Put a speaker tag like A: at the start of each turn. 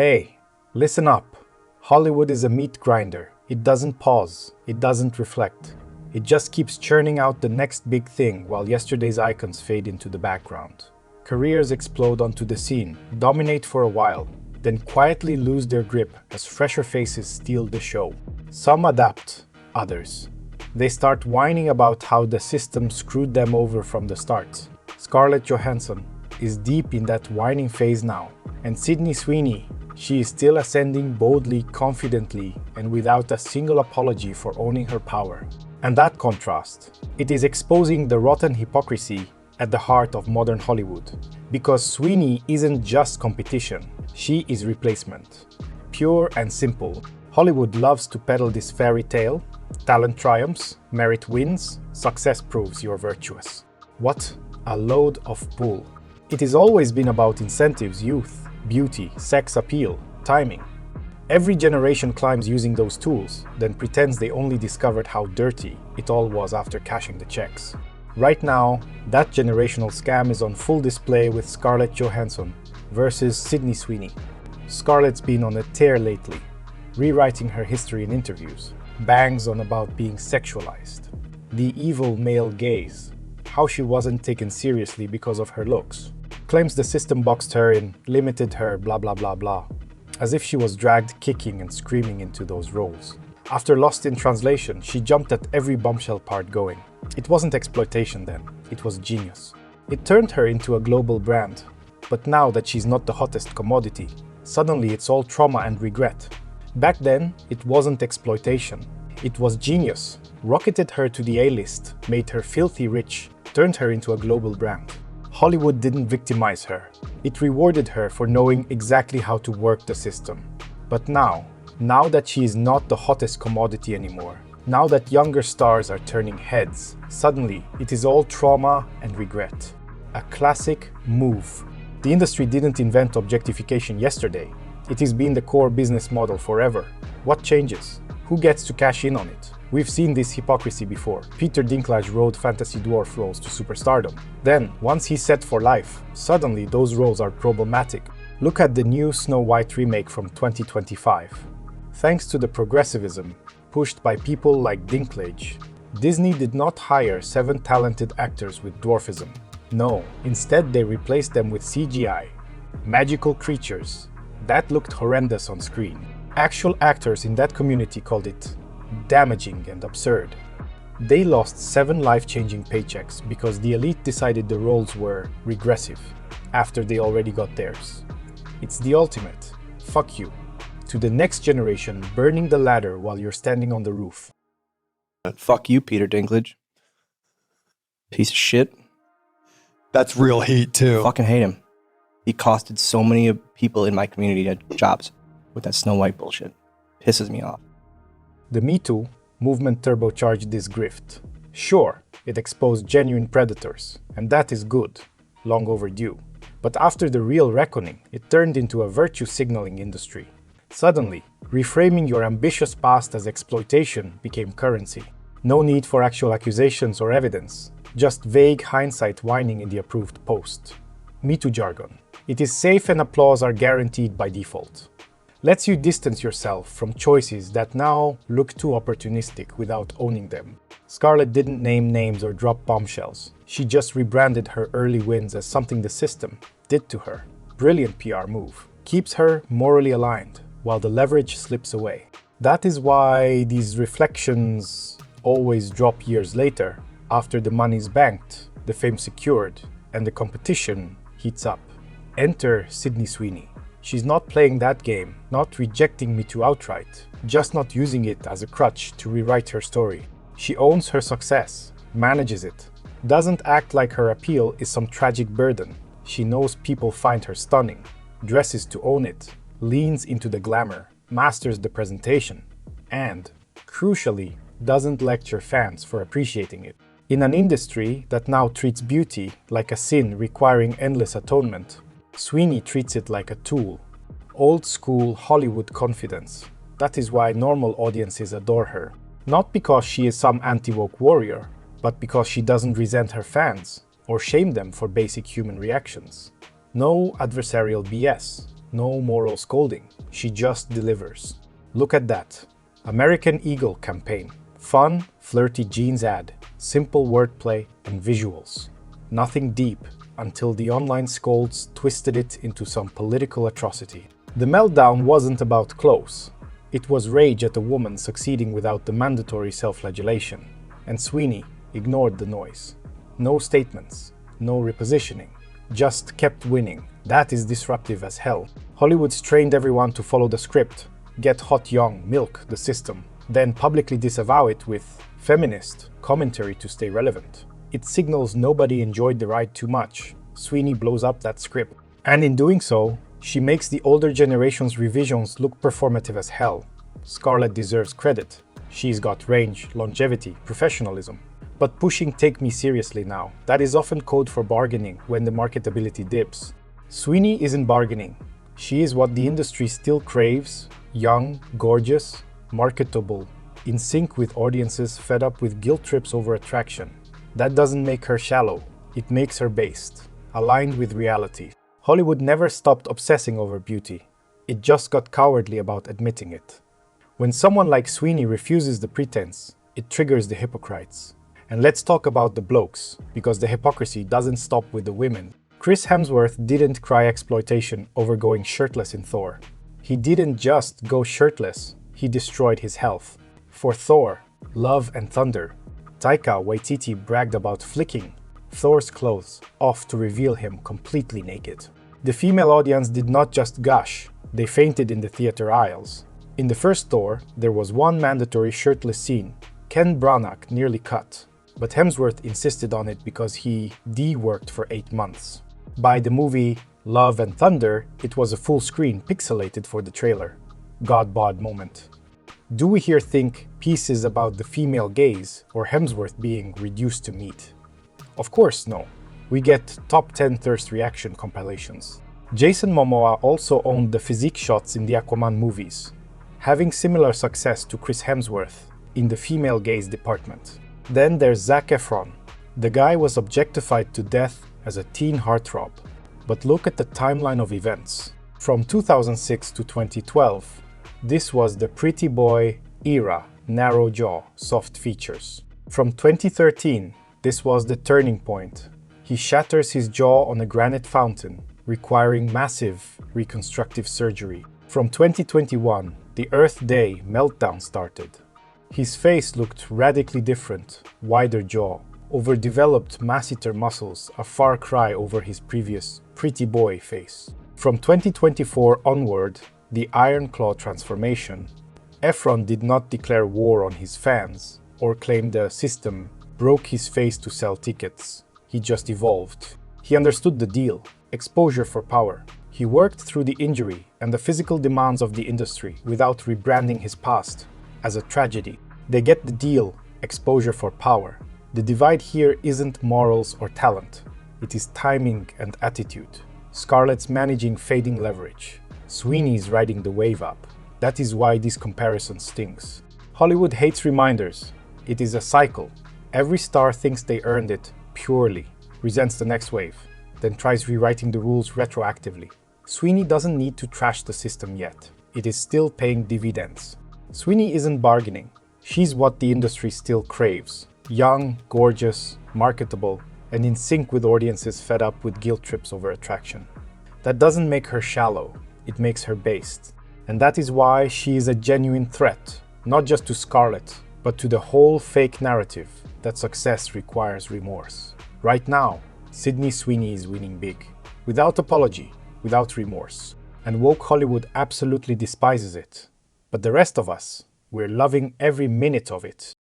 A: Hey, listen up. Hollywood is a meat grinder. It doesn't pause. It doesn't reflect. It just keeps churning out the next big thing while yesterday's icons fade into the background. Careers explode onto the scene, dominate for a while, then quietly lose their grip as fresher faces steal the show. Some adapt, others. They start whining about how the system screwed them over from the start. Scarlett Johansson is deep in that whining phase now, and Sydney Sweeney, she is still ascending boldly, confidently, and without a single apology for owning her power. And that contrast, it is exposing the rotten hypocrisy at the heart of modern Hollywood. Because Sweeney isn't just competition, she is replacement. Pure and simple, Hollywood loves to peddle this fairy tale. Talent triumphs, merit wins, success proves you're virtuous. What a load of bull. It has always been about incentives, youth, beauty, sex appeal, timing. Every generation climbs using those tools, then pretends they only discovered how dirty it all was after cashing the checks. Right now, that generational scam is on full display with Scarlett Johansson versus Sydney Sweeney. Scarlett's been on a tear lately, rewriting her history in interviews. Bangs on about being sexualized. The evil male gaze. How she wasn't taken seriously because of her looks. Claims the system boxed her in, limited her, blah blah blah blah. As if she was dragged kicking and screaming into those roles. After Lost in Translation, she jumped at every bombshell part going. It wasn't exploitation then, it was genius. It turned her into a global brand. But now that she's not the hottest commodity, suddenly it's all trauma and regret. Back then, it wasn't exploitation. It was genius. Rocketed her to the A-list, made her filthy rich, turned her into a global brand. Hollywood didn't victimize her. It rewarded her for knowing exactly how to work the system. But now that she is not the hottest commodity anymore, now that younger stars are turning heads, suddenly it is all trauma and regret. A classic move. The industry didn't invent objectification yesterday. It has been the core business model forever. What changes? Who gets to cash in on it? We've seen this hypocrisy before. Peter Dinklage rode fantasy dwarf roles to superstardom. Then, once he's set for life, suddenly those roles are problematic. Look at the new Snow White remake from 2025. Thanks to the progressivism pushed by people like Dinklage, Disney did not hire 7 talented actors with dwarfism. No, instead they replaced them with CGI. Magical creatures. That looked horrendous on screen. Actual actors in that community called it damaging and absurd. They lost 7 life-changing paychecks because the elite decided the roles were regressive after they already got theirs. It's the ultimate fuck you to the next generation burning the ladder while you're standing on the roof.
B: Fuck you, Peter Dinklage. Piece of shit.
C: That's real heat too.
B: Fucking hate him. He costed so many people in my community jobs with that Snow White bullshit. Pisses me off.
A: The MeToo movement turbocharged this grift. Sure, it exposed genuine predators, and that is good, long overdue. But after the real reckoning, it turned into a virtue signaling industry. Suddenly, reframing your ambitious past as exploitation became currency. No need for actual accusations or evidence, just vague hindsight whining in the approved post. MeToo jargon. It is safe and applause are guaranteed by default. Lets you distance yourself from choices that now look too opportunistic without owning them. Scarlett didn't name names or drop bombshells. She just rebranded her early wins as something the system did to her. Brilliant PR move. Keeps her morally aligned, while the leverage slips away. That is why these reflections always drop years later, after the money's banked, the fame secured, and the competition heats up. Enter Sydney Sweeney. She's not playing that game, not rejecting MeToo outright, just not using it as a crutch to rewrite her story. She owns her success, manages it, doesn't act like her appeal is some tragic burden. She knows people find her stunning, dresses to own it, leans into the glamour, masters the presentation, and, crucially, doesn't lecture fans for appreciating it. In an industry that now treats beauty like a sin requiring endless atonement, Sweeney treats it like a tool. Old school Hollywood confidence. That is why normal audiences adore her. Not because she is some anti-woke warrior, but because she doesn't resent her fans or shame them for basic human reactions. No adversarial BS. No moral scolding. She just delivers. Look at that. American Eagle campaign. Fun, flirty jeans ad, simple wordplay and visuals. Nothing deep until the online scolds twisted it into some political atrocity. The meltdown wasn't about clothes. It was rage at a woman succeeding without the mandatory self-flagellation. And Sweeney ignored the noise. No statements, no repositioning, just kept winning. That is disruptive as hell. Hollywood's trained everyone to follow the script, get hot young, milk the system, then publicly disavow it with feminist commentary to stay relevant. It signals nobody enjoyed the ride too much. Sweeney blows up that script. And in doing so, she makes the older generation's revisions look performative as hell. Scarlett deserves credit. She's got range, longevity, professionalism. But pushing "take me seriously now," that is often code for bargaining when the marketability dips. Sweeney isn't bargaining. She is what the industry still craves: young, gorgeous, marketable, in sync with audiences fed up with guilt trips over attraction. That doesn't make her shallow. It makes her based, aligned with reality. Hollywood never stopped obsessing over beauty. It just got cowardly about admitting it. When someone like Sweeney refuses the pretense, it triggers the hypocrites. And let's talk about the blokes, because the hypocrisy doesn't stop with the women. Chris Hemsworth didn't cry exploitation over going shirtless in Thor. He didn't just go shirtless, he destroyed his health. For Thor, Love and Thunder, Taika Waititi bragged about flicking Thor's clothes off to reveal him completely naked. The female audience did not just gush, they fainted in the theater aisles. In the first Thor, there was one mandatory shirtless scene. Ken Branagh nearly cut, but Hemsworth insisted on it because he de-worked for 8 months. By the movie Love and Thunder, it was a full screen pixelated for the trailer. God bod moment. Do we here think peace is about the female gaze or Hemsworth being reduced to meat? Of course no. We get top 10 thirst reaction compilations. Jason Momoa also owned the physique shots in the Aquaman movies, having similar success to Chris Hemsworth in the female gaze department. Then there's Zac Efron. The guy was objectified to death as a teen heartthrob. But look at the timeline of events. From 2006 to 2012, this was the pretty boy era, narrow jaw, soft features. From 2013, this was the turning point. He shatters his jaw on a granite fountain, requiring massive reconstructive surgery. From 2021, the Earth Day meltdown started. His face looked radically different, wider jaw, overdeveloped masseter muscles, a far cry over his previous pretty boy face. From 2024 onward, the Iron Claw transformation. Efron did not declare war on his fans or claim the system broke his face to sell tickets. He just evolved. He understood the deal, exposure for power. He worked through the injury and the physical demands of the industry without rebranding his past as a tragedy. They get the deal, exposure for power. The divide here isn't morals or talent. It is timing and attitude. Scarlett's managing fading leverage. Sweeney's riding the wave up. That is why this comparison stings. Hollywood hates reminders. It is a cycle. Every star thinks they earned it purely, resents the next wave, then tries rewriting the rules retroactively. Sweeney doesn't need to trash the system yet. It is still paying dividends. Sweeney isn't bargaining. She's what the industry still craves. Young, gorgeous, marketable, and in sync with audiences fed up with guilt trips over attraction. That doesn't make her shallow. It makes her based. And that is why she is a genuine threat, not just to Scarlett, but to the whole fake narrative that success requires remorse. Right now, Sydney Sweeney is winning big, without apology, without remorse. And woke Hollywood absolutely despises it. But the rest of us, we're loving every minute of it.